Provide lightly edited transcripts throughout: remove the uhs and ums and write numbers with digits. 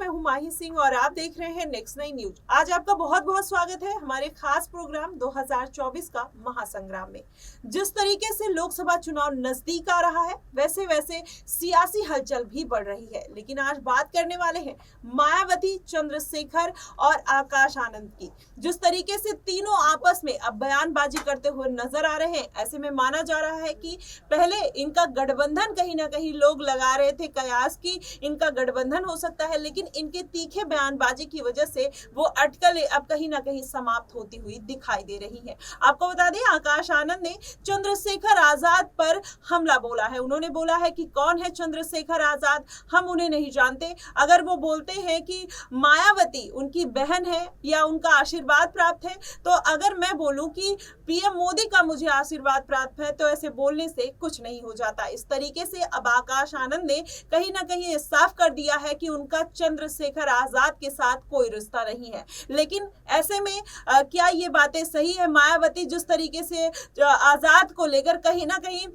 मैं हूं माही सिंह और आप देख रहे हैं नेक्स्ट 9 न्यूज। आज आपका बहुत बहुत स्वागत है हमारे खास प्रोग्राम 2024 का महासंग्राम में। जिस तरीके से लोकसभा चुनाव नजदीक आ रहा है वैसे वैसे सियासी हलचल भी बढ़ रही है, लेकिन आज बात करने वाले हैं मायावती, चंद्रशेखर और आकाश आनंद की। जिस तरीके से तीनों आपस में अब बयानबाजी करते हुए नजर आ रहे हैं, ऐसे में माना जा रहा है कि पहले इनका गठबंधन कहीं ना कहीं लोग लगा रहे थे कयास की इनका गठबंधन हो सकता है, लेकिन इनके तीखे बयानबाजी की वजह से वो अटकलें अब कहीं ना कहीं समाप्त होती हुई दिखाई दे रही हैं। आपको बता दें, आकाश आनंद ने चंद्रशेखर आजाद पर हमला बोला है। उन्होंने बोला है कि कौन है चंद्रशेखर आजाद, हम उन्हें नहीं जानते। अगर वो बोलते हैं कि मायावती उनकी बहन है या उनका आशीर्वाद प्राप्त है, तो अगर मैं बोलूं कि पीएम मोदी का मुझे आशीर्वाद प्राप्त है, तो ऐसे बोलने से कुछ नहीं हो जाता। इस तरीके से अब आकाश आनंद ने कहीं ना कहीं साफ कर दिया है कि उनका चंद्रशेखर आजाद के साथ कोई रिश्ता नहीं है। लेकिन ऐसे में क्या ये बातें सही है? मायावती जिस तरीके से आजाद को लेकर कहीं ना कहीं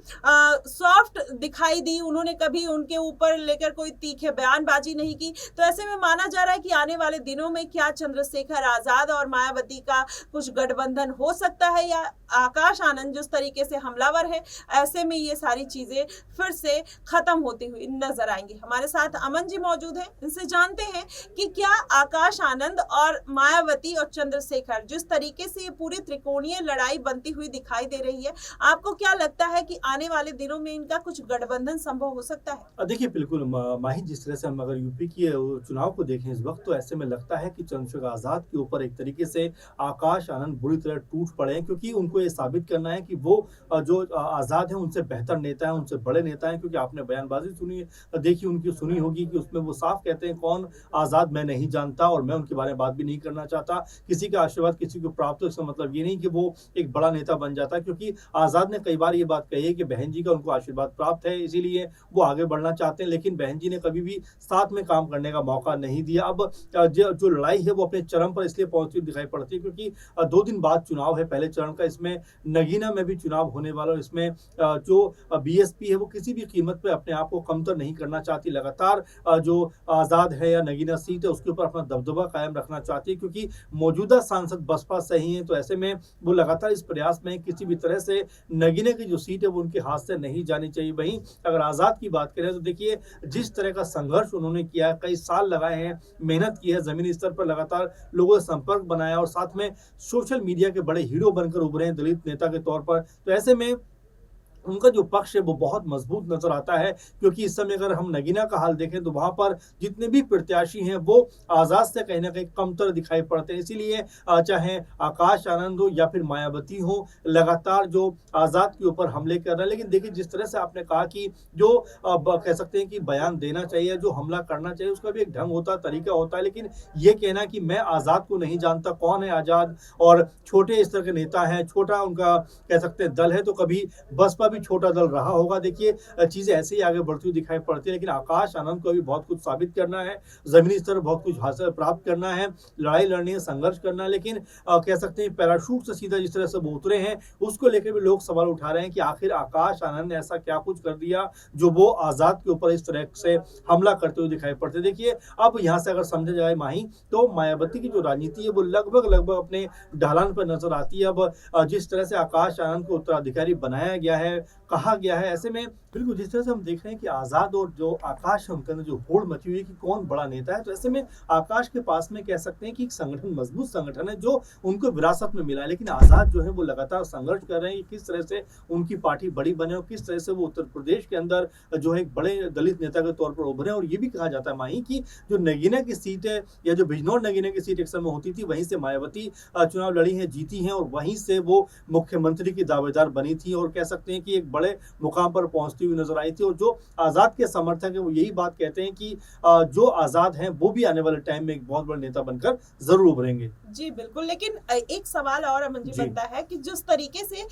सॉफ्ट दिखाई दी, उन्होंने कभी उनके ऊपर लेकर कोई तीखे बयानबाजी नहीं की। तो ऐसे में माना जा रहा है कि आने वाले दिनों में क्या चंद्रशेखर आजाद और मायावती का कुछ गठबंधन हो सकता है, या आकाश आनंद जिस तरीके से हमलावर है, ऐसे में ये सारी चीजें फिर से खत्म होती हुई नजर आएंगी। हमारे साथ अमन जी मौजूद हैं, इनसे जानते हैं कि क्या आकाश आनंद और मायावती और चंद्रशेखर जिस तरीके से ये पूरी त्रिकोणीय लड़ाई बनती हुई दिखाई दे रही है, आपको क्या लगता है कि आने वाले दिनों में इनका कुछ गठबंधन संभव हो सकता है? देखिए बिल्कुल माही, जिस तरह से हम अगर यूपी की चुनाव को देखें इस वक्त, तो ऐसे में लगता है कि चंद्रशेखर आजाद के ऊपर एक तरीके से आकाश आनंद बुरी तरह टूट पड़े हैं, क्योंकि उनको ये साबित करना है कि वो जो आजाद है उनसे बेहतर नेता है, उनसे बड़े नेता हैं। क्योंकि आपने बयानबाजी सुनी, देखी उनकी, सुनी होगी कि उसमें वो साफ कहते हैं कौन आजाद मैं नहीं जानता और मैं उनके बारे में बात भी नहीं करना चाहता। किसी का आशीर्वाद किसी को प्राप्त हो, इसका मतलब ये नहीं कि वो एक बड़ा नेता बन जाता है, क्योंकि आजाद ने कई बार ये बात कही है कि बहन जी का उनको आशीर्वाद प्राप्त है, इसीलिए वो आगे बढ़ना चाहते हैं। लेकिन बहन जी ने कभी भी साथ में काम करने का मौका नहीं दिया। अब जो लड़ाई है वो अपने चरम पर इसलिए पहुंचती दिखाई पड़ती है क्योंकि 2 दिन बाद चुनाव है पहले चरण का। इसमें नगीना में भी चुनाव होने वाला है। इसमें जो बीएसपी है वो किसी भी कीमत पे अपने आप को कमतर नहीं करना चाहती। लगातार जो आजाद है या नगीना सीट है उसके ऊपर अपना दबदबा कायम रखना चाहती है, क्योंकि मौजूदा सांसद बसपा से ही है। तो ऐसे में वो लगातार इस प्रयास में किसी भी तरह से नगीना की जो सीट है वो उनके हाथ से नहीं जानी चाहिए। वहीं अगर आजाद की बात करें तो देखिए जिस तरह का संघर्ष उन्होंने किया, कई साल लगाए हैं, मेहनत की है, जमीनी स्तर पर लगातार लोगों से संपर्क बनाया और साथ में सोशल मीडिया के बड़े हीरो बनकर उभरे हैं दलित नेता के तौर पर। तो ऐसे में उनका जो पक्ष है वो बहुत मजबूत नजर आता है, क्योंकि इस समय अगर हम नगीना का हाल देखें तो वहां पर जितने भी प्रत्याशी हैं वो आजाद से कहीं ना कहीं कमतर दिखाई पड़ते हैं। इसीलिए चाहे आकाश आनंद हो या फिर मायावती हो, लगातार जो आजाद के ऊपर हमले कर रहे हैं। लेकिन देखिए जिस तरह से आपने कहा कि जो कह सकते हैं कि बयान देना चाहिए, जो हमला करना चाहिए, उसका भी एक ढंग होता है, तरीका होता है। लेकिन ये कहना कि मैं आजाद को नहीं जानता, कौन है आजाद, और छोटे स्तर के नेता हैं, छोटा उनका कह सकते हैं दल है, तो कभी बसपा छोटा दल रहा होगा। देखिए चीजें ऐसे ही आगे बढ़ती हुई दिखाई पड़ती है। लेकिन आकाश आनंद को भी बहुत कुछ साबित करना है, जमीनी स्तर बहुत कुछ हासिल प्राप्त करना है, लड़ाई लड़नी है, संघर्ष करना है। लेकिन कह सकते हैं पैराशूट से सीधा जिस तरह से वो उतरे हैं उसको लेकर भी लोग सवाल उठा रहे हैं कि आखिर आकाश आनंद ने ऐसा क्या कुछ कर दिया जो वो आजाद के ऊपर इस तरह से हमला करते हुए दिखाई पड़ते। देखिए अब यहाँ से अगर समझा जाए माही, तो मायावती की जो राजनीति है वो लगभग अपने ढलान पर नजर आती है। अब जिस तरह से आकाश आनंद को उत्तराधिकारी बनाया गया है, कहा गया है, ऐसे में बिल्कुल जिस तरह से हम देख रहे हैं कि आजाद और जो आकाश है उनके अंदर जो होड़ मची हुई है कि कौन बड़ा नेता है, तो ऐसे में आकाश के पास में कह सकते हैं कि एक संगठन, मजबूत संगठन है जो उनको विरासत में मिला है। लेकिन आजाद जो है वो लगातार संघर्ष कर रहे हैं कि किस तरह से उनकी पार्टी बड़ी बने और किस तरह से वो उत्तर प्रदेश के अंदर जो है एक बड़े दलित नेता के तौर पर उभरे। और ये भी कहा जाता है माही की जो नगीना की सीट है या जो बिजनौर नगीना की सीट एक समय होती थी, वहीं से मायावती चुनाव लड़ी है, जीती है, और वहीं से वो मुख्यमंत्री की दावेदार बनी थी और कह सकते हैं कि एक बड़े मुकाम पर पहुंचती हुई नजर आई थी। और जो आजाद के समर्थक है वो यही बात कहते हैं कि जो आजाद हैं वो भी आने वाले टाइम में एक बहुत बड़े नेता बनकर जरूर उभरेंगे। जी बिल्कुल, लेकिन एक सवाल और अमन जी बनता है कि जिस तरीके से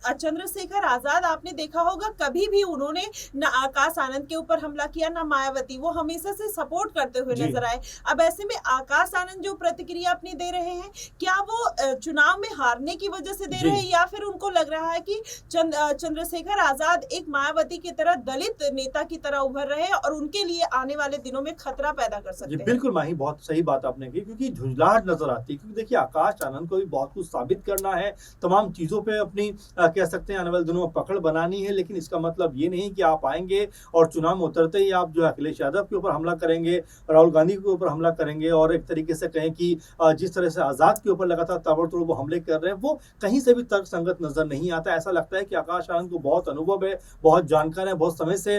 चंद्रशेखर आजाद, आपने देखा होगा कभी भी उन्होंने न आकाश आनंद के ऊपर हमला किया न मायावती, वो हमेशा से सपोर्ट करते हुए नजर आए। अब ऐसे में आकाश आनंद जो प्रतिक्रिया अपनी दे रहे हैं, क्या वो चुनाव में हारने की वजह से दे रहे हैं, या फिर उनको लग रहा है कि चंद्रशेखर आजाद एक मायावती की तरह दलित नेता की तरह उभर रहे हैं और उनके लिए आने वाले दिनों में खतरा पैदा कर जी, सकते हैं? बिल्कुल माही, बहुत सही बात आपने की क्योंकि झुँझलाहट नज़र आती है क्योंकि देखिए आकाश आनंद को भी बहुत कुछ साबित करना है, तमाम चीज़ों पे अपनी कह सकते हैं आने वाले दिनों में पकड़ बनानी है, लेकिन इसका मतलब ये नहीं कि आप आएँगे और चुनाव में उतरते ही आप जो है अखिलेश यादव के ऊपर हमला करेंगे, राहुल गांधी के ऊपर हमला करेंगे और एक तरीके से कहें कि जिस तरह से आज़ाद के ऊपर लगातार ताबड़तोड़ वो हमले कर रहे हैं, वो कहीं से भी तर्कसंगत नज़र नहीं आता। ऐसा लगता है कि आकाश आनंद को बहुत अनुभव है, बहुत जानकार है, बहुत समय से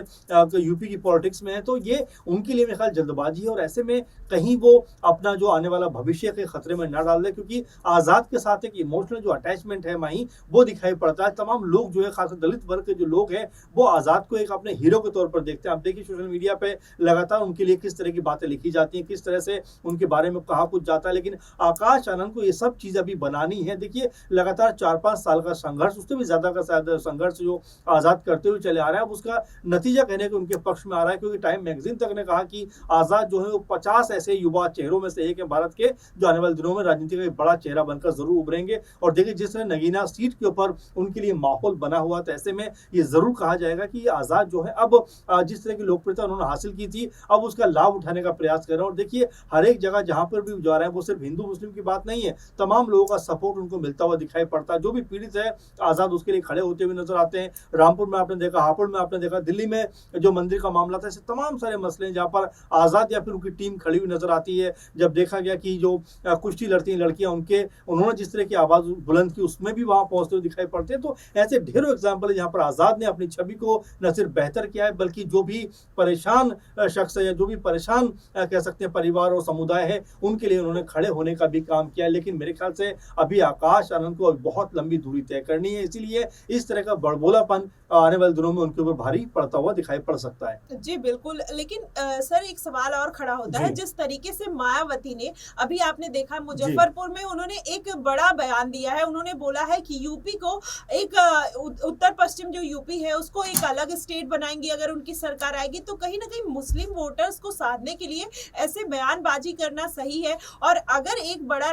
यूपी की पॉलिटिक्स में है, तो ये उनके लिए मेरे ख्याल जल्दबाजी है और ऐसे में कहीं वो अपना जो आने वाला भविष्य के खतरे में ना डाल दे क्योंकि आज़ाद के साथ एक इमोशनल जो अटैचमेंट है माही, वो दिखाई पड़ता है। तमाम लोग जो है खासकर दलित वर्ग के जो लोग हैं, वो आज़ाद को एक अपने हीरो के तौर पर देखते हैं। आप देखिए सोशल मीडिया पे लगातार उनके लिए किस तरह की बातें लिखी जाती हैं, किस तरह से उनके बारे में कहा कुछ जाता है, लेकिन आकाश आनंद को ये सब चीज़ अभी बनानी है। देखिए लगातार 4-5 साल का संघर्ष, उससे भी ज़्यादा का शायद संघर्ष जो आज़ाद करते हुए चले आ रहे हैं, अब उसका नतीजा कहने के उनके पक्ष में आ रहा है क्योंकि टाइम मैगज़ीन तक ने कहा कि आज़ाद जो है वो 50 ऐसे युवा चेहरों में से एक है भारत के, जो आने वाले दिनों में राजनीति का एक बड़ा चेहरा बनकर ज़रूर उभरेंगे। और देखिए जिस तरह नगीना सीट के ऊपर उनके लिए माहौल बना हुआ, तो ऐसे में ये ज़रूर कहा जाएगा कि आज़ाद जो है अब जिस तरह की लोकप्रियता उन्होंने हासिल की थी, अब उसका लाभ उठाने का प्रयास कर रहे हैं। और देखिए हर एक जगह जहाँ पर भी जा रहे हैं, वो सिर्फ हिंदू मुस्लिम की बात नहीं है, तमाम लोगों का सपोर्ट उनको मिलता हुआ दिखाई पड़ता है। जो भी पीड़ित है, आज़ाद उसके लिए खड़े होते हुए नजर आते हैं। रामपुर में आपने देखा, हापुड़ में आपने देखा, दिल्ली में जो मंदिर का मामला था, ऐसे तमाम सारे मसले जहाँ पर आज़ाद या फिर उनकी टीम खड़ी हुई नजर आती है। जब देखा गया कि जो कुश्ती लड़ती हैं लड़कियां, उन्होंने जिस तरह की आवाज़ बुलंद की, उसमें भी वहाँ पहुँचते हुए दिखाई पड़ते हैं। तो ऐसे ढेरों एग्जाम्पल है जहाँ पर आज़ाद ने अपनी छवि को न सिर्फ बेहतर किया है, बल्कि जो भी परेशान शख्स है या जो भी परेशान कह सकते हैं परिवार और समुदाय है, उनके लिए उन्होंने खड़े होने का भी काम किया है। लेकिन मेरे ख्याल से अभी आकाश आनंद को बहुत लंबी दूरी तय करनी है, इसीलिए इस तरह का बड़बोलापन आने वाले दिनों में उनके ऊपर भारी पड़ता हुआ दिखाई पड़ सकता है। जी बिल्कुल, लेकिन सर एक सवाल और खड़ा होता है, जी। जिस तरीके से मायावती ने अभी आपने देखा जी। मुजफ्फरपुर में उन्होंने एक बड़ा बयान दिया है। उन्होंने बोला है कि यूपी को एक उत्तर पश्चिम जो यूपी है उसको एक अलग स्टेट बनाएंगी अगर उनकी सरकार आएगी। तो कहीं ना कहीं मुस्लिम वोटर्स को साधने के लिए ऐसे बयानबाजी करना सही है? और अगर एक बड़ा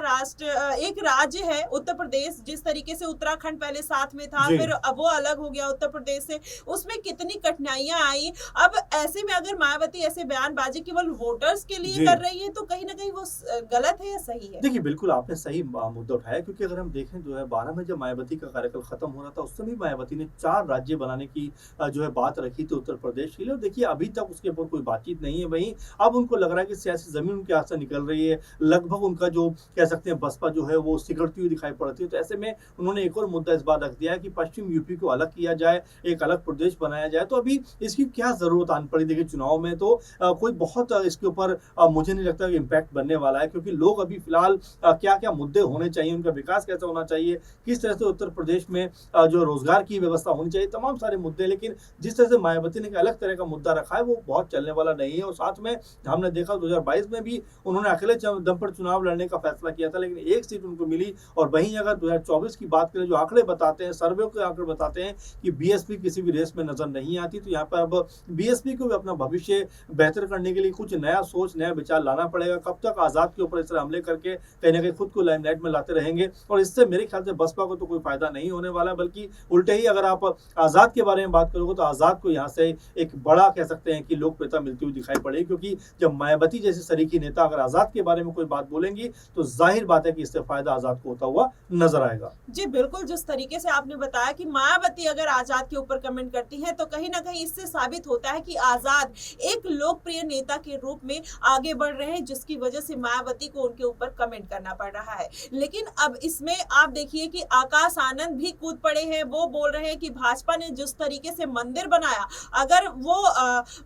एक राज्य है उत्तर प्रदेश, जिस तरीके से उत्तराखंड पहले साथ में था, जी। फिर अब वो अलग हो गया उत्तर प्रदेश से, उसमें कितनी कठिनाइयां आई। अब ऐसे में अगर मायावती ऐसे बयानबाजी केवल वोटर्स के लिए जी। कर रही है, तो कहीं ना कहीं वो गलत है या सही है? देखिए, बिल्कुल आपने सही मुद्दा उठाया क्योंकि अगर हम देखें 2012 में जब मायावती का कार्यकाल खत्म हो रहा था, उस समय मायावती ने 4 राज्य बनाने की जो है बात रखी थी उत्तर प्रदेश के लिए। और देखिए अभी तक उसके ऊपर कोई बातचीत नहीं है। वहीं अब उनको लग रहा है कि सियासी ज़मीन उनके हाथ से निकल रही है। लगभग उनका जो कह सकते हैं बसपा जो है वो सिकुड़ती हुई दिखाई पड़ती है। तो ऐसे में उन्होंने एक और मुद्दा इस बार रख दिया है कि पश्चिम यूपी को अलग किया जाए, एक अलग प्रदेश बनाया जाए। तो अभी इसकी क्या ज़रूरत आन पड़ी? देखिए चुनाव में तो कोई बहुत इसके ऊपर मुझे नहीं लगता कि इम्पैक्ट बनने वाला है क्योंकि लोग अभी फिलहाल क्या-क्या मुद्दे होने चाहिए, उनका विकास कैसा होना चाहिए, किस तरह से उत्तर प्रदेश में जो रोजगार की व्यवस्था होनी चाहिए, तमाम सारे मुद्दे। लेकिन जिस तरह से मायावती ने एक अलग तरह का मुद्दा रखा है, वो बहुत चलने वाला नहीं है। और साथ में हमने देखा 2022 में भी उन्होंने अकेले दम पर चुनाव लड़ने का फैसला किया था, लेकिन एक सीट उनको मिली। और वहीं अगर 2024 की बात करें, जो आंकड़े बताते हैं, सर्वे के आंकड़े बताते हैं कि बीएसपी किसी भी रेस में नजर नहीं आती। तो यहाँ पर अब बीएसपी को भी अपना भविष्य बेहतर करने के लिए कुछ नया सोच, नया विचार लाना पड़ेगा। कब तक आज़ाद के ऊपर इस तरह हमले करके कहीं ना कहीं खुद को लाइमलाइट में लाते रहेंगे? और इससे मेरे ख्याल से बसपा को तो कोई फायदा नहीं होने वाला, बल्कि उल्टे ही अगर आप आज़ाद के बारे में बात करोगे तो आज़ाद को यहाँ से एक बड़ा कह सकते हैं कि लोकप्रियता मिलती हुई दिखाई पड़ेगी। क्योंकि जब मायावती जैसे सरीकी नेता अगर आज़ाद के बारे में कोई बात बोलेंगी तो जाहिर बात है कि इससे फायदा आज़ाद को होता हुआ नजर आएगा। जी बिल्कुल, जिस तरीके से आपने बताया कि मायावती अगर आजाद के ऊपर कमेंट करती हैं, तो कहीं ना कहीं इससे साबित होता है कि आजाद एक लोकप्रिय नेता के रूप में आगे बढ़ रहे हैं, जिसकी वजह से मायावती को उनके ऊपर कमेंट करना पड़ रहा है। लेकिन अब इसमें आप देखिए कि आकाश आनंद भी कूद पड़े हैं। वो बोल रहे हैं कि भाजपा ने जिस तरीके से मंदिर बनाया, अगर वो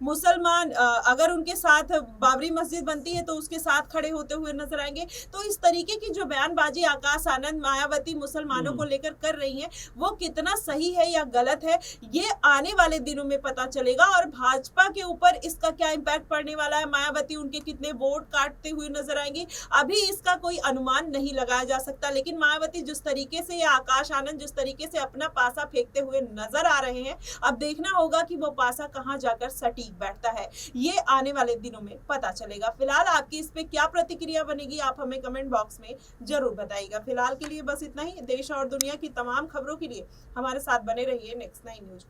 मुसलमान अगर उनके साथ बाबरी मस्जिद बनती है तो उसके साथ खड़े होते हुए नजर आएंगे। तो इस तरीके की जो बयानबाजी आकाश आनंद, मायावती मुसलमानों को लेकर कर रही हैं, वो कितना सही है या गलत है, ये आने वाले दिनों में पता चलेगा। और भाजपा के ऊपर इसका क्या इम्पैक्ट पड़ने वाला है, मायावती उनके कितने वोट काटते हुए नजर आएंगी, अभी इसका कोई अनुमान नहीं लगाया जा सकता। लेकिन मायावती जिस तरीके से या आकाश आनंद जिस तरीके से अपना पासा फेंकते हुए नजर आ रहे हैं, अब देखना होगा कि वो पासा कहां जाकर सटीक बैठता है, ये आने वाले दिनों में पता चलेगा। फिलहाल आपकी इस पे क्या प्रतिक्रिया बनेगी, आप हमें कमेंट बॉक्स में जरूर बताइएगा। फिलहाल के लिए बस इतना ही। देश और दुनिया की तमाम खबरों के लिए हमारे साथ बने रहिए नेक्स्ट 9 न्यूज।